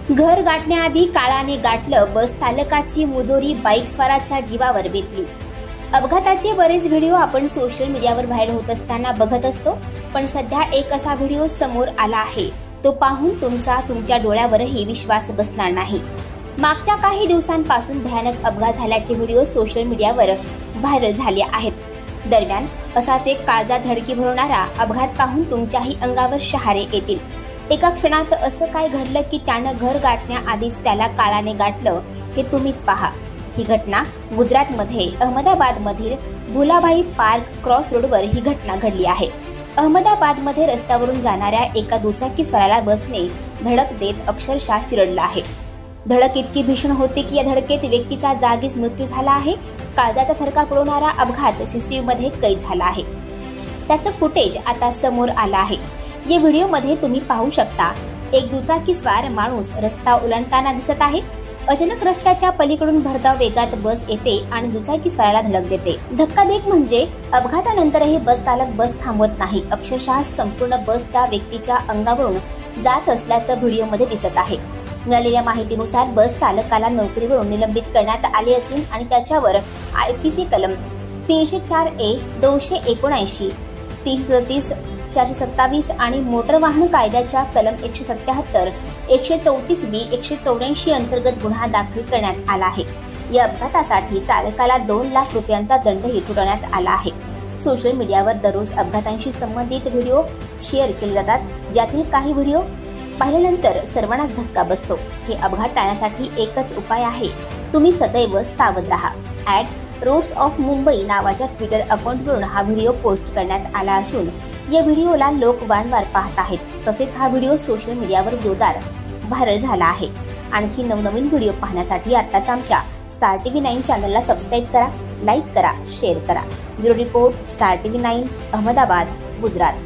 घर गाठण्याआधी काळाने गाठलं, बस चालकाची मुजोरी बाईकस्वाराच्या जीवावर बेतली। अपघाताचे बरेच व्हिडिओ आपण सोशल मीडियावर व्हायरल होत असताना बघत असतो, पण सध्या एक असा व्हिडिओ समोर आला आहे, तो पाहून तुमच्या डोळ्यावरही विश्वास बसणार नाही। मागच्या काही दिवसांपासून भयानक अपघात झाल्याचे व्हिडिओ सोशल मीडियावर व्हायरल झाले आहेत। दरम्यान असाच एक काळजात धडकी भरवणारा अपघात पाहून तुमच्याही अंगावर शहारे येतील। एका क्षणात असं काय घडलं की त्यानं घर गाठण्याआधीच त्याला काळाने गाठलं, हे तुम्हीच पहा। ही घटना गुजरातमध्ये अहमदाबादमधील भुलाभाई पार्क क्रॉस रोडवर ही घटना घडली आहे। अहमदाबादमध्ये रस्त्यावरून जाणाऱ्या एका दुचाकीस्वाराला बसने धडक देत अक्षरशः चिरडलं आहे। धडक इतकी भीषण होती की या धडकेत व्यक्तीचा जागीच मृत्यू झाला आहे। काळजाचा थरका पडवणारा अपघात सीसीटीव्हीमध्ये कैद झाला आहे। त्याचं फुटेज आता समोर आलं आहे। या व्हिडिओमध्ये तुम्ही पाहू शकता, एक दुचाकीस्वार माणूस रस्ता ओलांडताना दिसत आहे। अचानक रस्त्याच्या पलीकडून भरधाव वेगात बस येते आणि दुचाकीस्वाराला धडक देते। धक्कादायक म्हणजे अपघातानंतरही बस चालक बस थांबवत नाही। अक्षरशः संपूर्ण बस त्या व्यक्तीच्या अंगावरून जात असल्याचं व्हिडिओमध्ये दिसत आहे। मिळालेल्या माहितीनुसार बस चालकाला नोकरीवरून निलंबित करण्यात आले असून आणि त्याच्यावर IPC कलम 304A 279 337 427 आणि मोटर वाहन कायद्याच्या कलम 177 134B 184 अंतर्गत गुन्हा दाखल करण्यात आला आहे। या अपघातासाठी चालकाला 2 लाख रुपयांचा दंडही ठोठावण्यात आला आहे। सोशल मीडियावर दररोज अपघातांशी संबंधित व्हिडिओ शेअर केले जातात, ज्यातील काही व्हिडिओ पाहिल्यानंतर सर्वांनाच धक्का बसतो। हे अपघात टाळण्यासाठी एकच उपाय आहे, तुम्ही सदैव सावध राहा। @रोड्स ऑफ मुंबई नावाच्या ट्विटर अकाउंटवरून हा व्हिडिओ पोस्ट करण्यात आला असून या व्हिडिओला लोक वारंवार पाहत आहेत। तसेच हा व्हिडिओ सोशल मीडियावर जोरदार व्हायरल झाला आहे। आणखी नवनवीन व्हिडिओ पाहण्यासाठी आताच आमच्या स्टार TV 9 चॅनलला सबस्क्राईब करा, लाईक करा, शेअर करा। Bureau report, star TV 9, Ahmedabad, Gujarat.